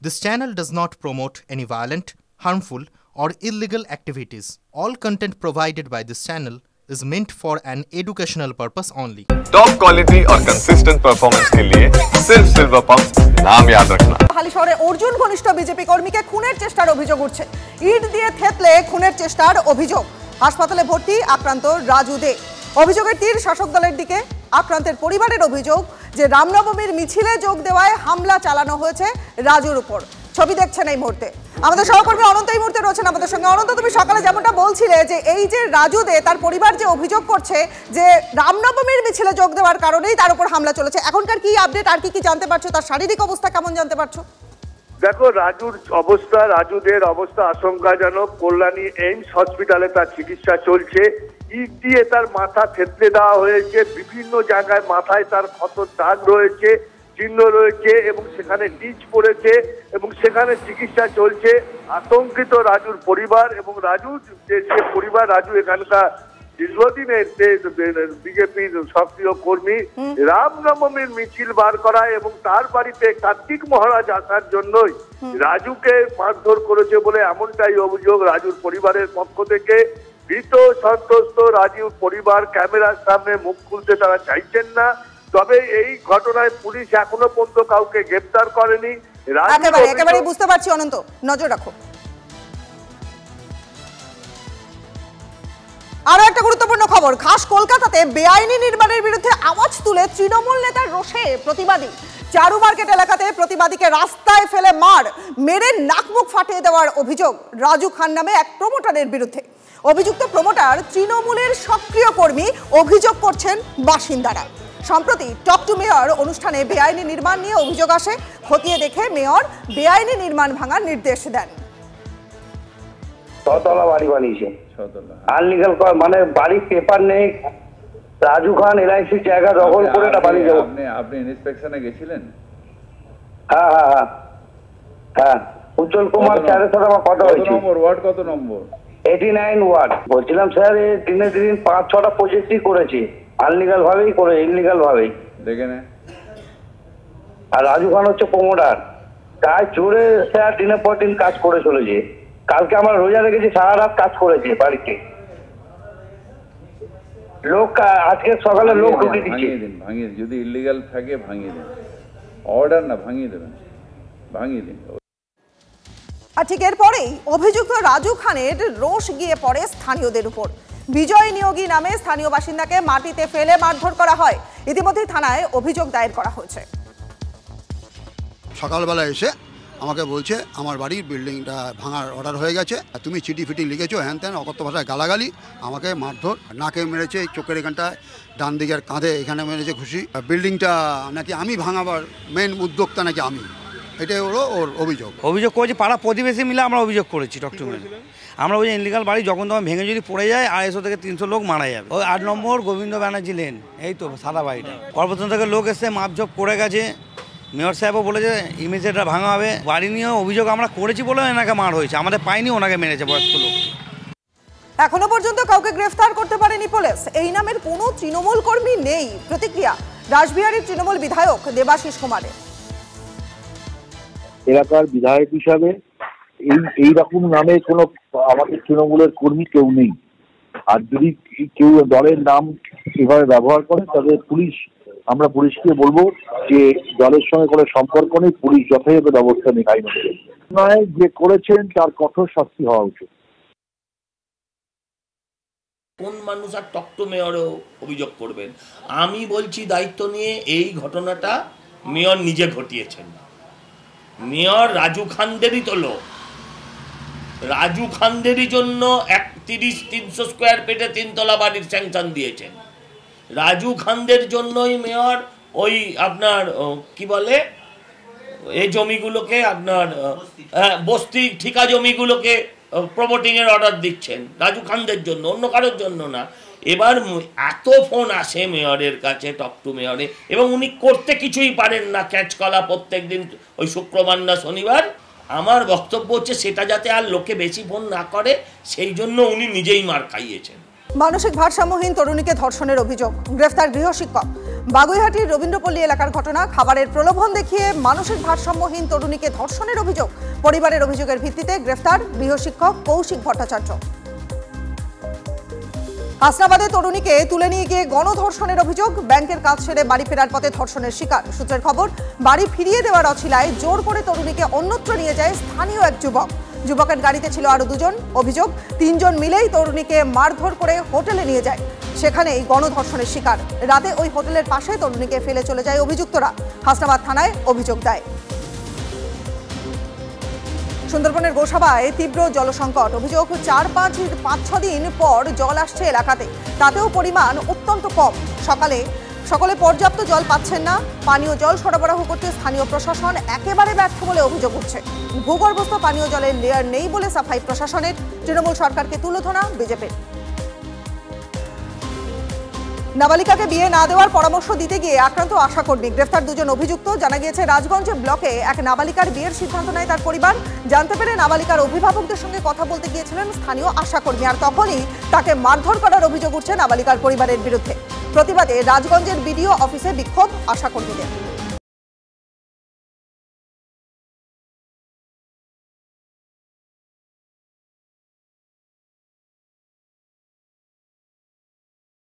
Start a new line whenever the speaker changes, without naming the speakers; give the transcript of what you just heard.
This channel does not promote any violent, harmful, or illegal activities. All content provided by this channel is meant for an educational purpose only.
Top quality और consistent performance के लिए सिर्फ silver pump नाम याद रखना।
হালি শহরে অর্জুন ঘনিষ্ঠ বিজেপি কর্মীকে খুনের চেষ্টার অভিযোগ উঠছে। ইট দিয়ে থেতলে খুনের চেষ্টার অভিযোগ। হাসপাতালে ভর্তি আক্রান্ত রাজু দে। অভিযোগের তীর শাসক দলের দিকে। আক্রান্তের পরিবারের অভিযোগ যে রামনবমীর মিছিলে যোগ দেওয়ায় হামলা চালানো হয়েছে রাজুর উপর। ছবি দেখছেন এই মুহূর্তে আমাদের সহকর্মী অনন্ত এই মুহূর্তে রয়েছেন আমাদের সঙ্গে। অনন্ত, তুমি সকালে যেমনটা বলছিলে যে এই যে রাজু দে তার পরিবার যে অভিযোগ করছে যে রামনবমীর মিছিলে যোগ দেওয়ার কারণেই তার উপর হামলা চলেছে, এখনকার কি আপডেট, আর কি জানতে পারছো, তার শারীরিক অবস্থা কেমন জানতে পারছো?
দেখো, রাজুদের অবস্থা আশঙ্কাজনক। কল্যাণী এইমস হসপিটালে তার চিকিৎসা চলছে। ইট দিয়ে তার মাথা থেতলে দেওয়া হয়েছে, বিভিন্ন জায়গায় মাথায় তার ক্ষতর দাগ রয়েছে, চিহ্ন রয়েছে এবং সেখানে টিচ পড়েছে এবং সেখানে চিকিৎসা চলছে। আতঙ্কিত রাজুর পরিবার এবং রাজু এখানকার দীর্ঘদিনের বিজেপির সক্রিয় কর্মী। রামনবমীর মিছিল বার করায় এবং তার বাড়িতে কার্তিক মহারাজ আসার জন্যই রাজুকে মারধর করেছে বলে এমনটাই অভিযোগ রাজুর পরিবারের পক্ষ থেকে। ভীত সন্ত্রস্ত রাজুর পরিবার ক্যামেরার সামনে মুখ খুলতে তারা চাইছেন না। তবে এই ঘটনায় পুলিশ এখনো পর্যন্ত কাউকে গ্রেফতার করেনি।
একেবারে বুঝতে পারছি অনন্ত, নজর রাখো। আরো একটা গুরুত্বপূর্ণ খবর, খাস কলকাতাতে বেআইনি নির্মাণের বিরুদ্ধে আওয়াজ তুলে তৃণমূল নেতার রোষে প্রতিবাদী। চারু মার্কেট এলাকাতে প্রতিবাদীকে রাস্তায় ফেলে মেরে নাক মুখ ফাটিয়ে দেওয়ার অভিযোগ রাজু খান নামে এক প্রমোটারের বিরুদ্ধে। অভিযুক্ত প্রমোটার তৃণমূলের সক্রিয় কর্মী, অভিযোগ করছেন বাসিন্দারা। সম্প্রতি টক টু মেয়র অনুষ্ঠানে বেআইনি নির্মাণ নিয়ে অভিযোগ আসে। খতিয়ে দেখে মেয়র বেআইনি নির্মাণ ভাঙার নির্দেশ দেন।
ছতলা বাড়ি বানিয়েছে, আনলিগাল মানে বাড়ির পেপার নেই। রাজু খান এলআইসি জায়গা দখল করে এটা বানিয়ে যাবো।
আপনি ইন্সপেকশনে গেছিলেন?
হ্যাঁ উজ্জ্বল কুমার স্যারের সাথে আমার কথা হয়েছে।
ওয়ার্ড কত নম্বর?
89 ওয়ার্ড। বলছিলাম স্যার এই দিনে দিন 5-6টা প্রজেক্টই করেছি, আনলিগাল ভাবেই করে, ইনলিগাল ভাবেই।
দেখে না।
আর রাজু খান হচ্ছে প্রমোটার, তাই জোরে স্যার দিনের পর দিন কাজ করে চলেছে। কালকে আমরা রোজা রেখেছি, সারা রাত কাজ করেছে বাড়িতে। লোক আজকে সকালে লোক ঢুকে দিচ্ছে।
ভাঙিয়ে দিন, যদি ইলিগাল থাকে ভাঙিয়ে দিন, অর্ডার না ভাঙিয়ে দেবেন, ভাঙিয়ে দিন।
আর ঠিক এরপরেই অভিযুক্ত রাজু খানের রোষ গিয়ে পড়ে স্থানীয়দের উপর। বিজয় নিয়োগী নামে স্থানীয় বাসিন্দাকে মাটিতে ফেলে মারধর করা হয়। ইতিমধ্যেই থানায় অভিযোগ দায়ের করা হয়েছে।
সকালবেলা এসে আমাকে বলছে আমার বাড়ির বিল্ডিংটা ভাঙার অর্ডার হয়ে গেছে, তুমি চিঠি ফিটি লিখেছো, হ্যান ত্যান অকথ্য ভাষায় গালাগালি। আমাকে মারধর, নাকে মেরেছে, চোখের এখানটায়, ডান দিকের কাঁধে এখানে মেরেছে ঘুষি। বিল্ডিংটা নাকি আমি ভাঙাবার মেন উদ্যোক্তা নাকি আমি, এটাই হলো ওর অভিযোগ
করেছি। পাড়া প্রতিবেশী মিলে আমরা অভিযোগ করেছি টকটুমে। আমরা ওই ইনলিগাল বাড়ি যখন তখন ভেঙে যদি পড়ে যায় 250 থেকে 300 লোক মারা যাবে। ওই 8 নম্বর গোবিন্দ ব্যানার্জি লেন, এই তো সাদা বাড়িটা। কর্পোরেশন থেকে লোক এসে মাপঝোপ করে গেছে। মেয়র সাহেবও বলেছে ইমিডিয়েটটা ভাঙা হবে। বাড়ি নিয়ে অভিযোগ আমরা করেছি বলে এনাকে মার হয়েছে, আমাদের পাইনি, ওনাকে মেরেছে বয়স্ক লোক।
এখনো পর্যন্ত কাউকে গ্রেফতার করতে পারেনি পুলিশ। এই নামের কোনো তৃণমূল কর্মী নেই। প্রতিক্রিয়া রাসবিহারীর তৃণমূল বিধায়ক দেবাশিস কুমারের।
এলাকার বিধায়ক হিসাবে এই রকম নামে কোনো আমাদের তৃণমূলের কর্মী কেউ নেই। আর যদি কেউ দলের নাম এভাবে ব্যবহার করে তাহলে আমরা পুলিশকে বলবো যে দলের সঙ্গে কোনো সম্পর্ক নেই, পুলিশ যথাযথ ব্যবস্থা নেই। আইন নয় যে করেছেন তার কঠোর শাস্তি হওয়া উচিত।
কোন মানুষ আর টক টু মেয়রও অভিযোগ করবেন? আমি বলছি দায়িত্ব নিয়ে এই ঘটনাটা মেয়র নিজে ঘটিয়েছেন। মেয়র রাজু খানদেরই তো লোক, রাজু খানদেরই জন্য 300 স্কোয়ার ফিটে 3তলা বাড়ির স্যাংশন দিয়েছেন। রাজু খানদের জন্যই মেয়র ওই আপনার কি বলে এই জমিগুলোকে আপনার বস্তি ঠিকা জমিগুলোকে প্রমোটিং এর অর্ডার দিচ্ছেন রাজু খানদের জন্য, অন্য কারোর জন্য না। এবার এত ফোন আসে মেয়রের কাছে, টক টু মেয়রে, এবং উনি করতে কিছুই পারেন না। ক্যাচকলা প্রত্যেক দিন ওই শুক্রবার না শনিবার। আমার বক্তব্য হচ্ছে সেটা যাতে আর লোকে বেশি ফোন না করে, সেই জন্য উনি নিজেই মার খাইয়েছেন।
মানসিক ভারসাম্যহীন তরুণীকে ধর্ষণের অভিযোগ, গ্রেফতার গৃহশিক্ষক। বাগুইহাটির রবীন্দ্রপল্লী এলাকার ঘটনা। খাবারের প্রলোভন দেখিয়ে মানসিক ভারসাম্যহীন তরুণীকে ধর্ষণের অভিযোগ। পরিবারের অভিযোগের ভিত্তিতে গ্রেফতার গৃহশিক্ষক কৌশিক ভট্টাচার্য। হাসনাবাদে তরুণীকে তুলে নিয়ে গিয়ে গণধর্ষণের অভিযোগ। ব্যাংকের কাজ সেরে বাড়ি ফেরার পথে ধর্ষণের শিকার। সূত্রের খবর, বাড়ি ফিরিয়ে দেওয়ার অছিলায় জোর করে তরুণীকে অন্যত্র নিয়ে যায় স্থানীয় এক যুবক। যুবকের গাড়িতে ছিল আরো দুজন। অভিযোগ, 3 জন মিলেই তরুণীকে মারধর করে হোটেলে নিয়ে যায়। সেখানেই গণধর্ষণের শিকার। রাতে ওই হোটেলের পাশে তরুণীকে ফেলে চলে যায় অভিযুক্তরা। হাসনাবাদ থানায় অভিযোগ দেয়। সুন্দরবনের গোসাবায় তীব্র জলসংকট। অভিযোগ, 4-5 দিন পর জল আসছে এলাকাতে, তাতেও পরিমাণ অত্যন্ত কম। সকলে পর্যাপ্ত জল পাচ্ছেন না। পানীয় জল সরবরাহ করতে স্থানীয় প্রশাসন একেবারে ব্যর্থ বলে অভিযোগ উঠছে। ভূগর্ভস্থ পানীয় জলের লেয়ার নেই বলে সাফাই প্রশাসনের। তৃণমূল সরকারকে তুলোধনা বিজেপির। নাবালিকাকে বিয়ে না দেওয়ার পরামর্শ দিতে গিয়ে আক্রান্ত আশাকর্মী। গ্রেফতার 2 জন অভিযুক্ত। জানা গিয়েছে, রাজগঞ্জ ব্লকে এক নাবালিকার বিয়ের সিদ্ধান্ত নেয় তার পরিবার। জানতে পেরে নাবালিকার অভিভাবকদের সঙ্গে কথা বলতে গিয়েছিলেন স্থানীয় আশাকর্মী, আর তখনই তাকে মারধর করার অভিযোগ উঠছে নাবালিকার পরিবারের বিরুদ্ধে। প্রতিবাদে রাজগঞ্জের বিডিও অফিসে বিক্ষোভ আশাকর্মীদের।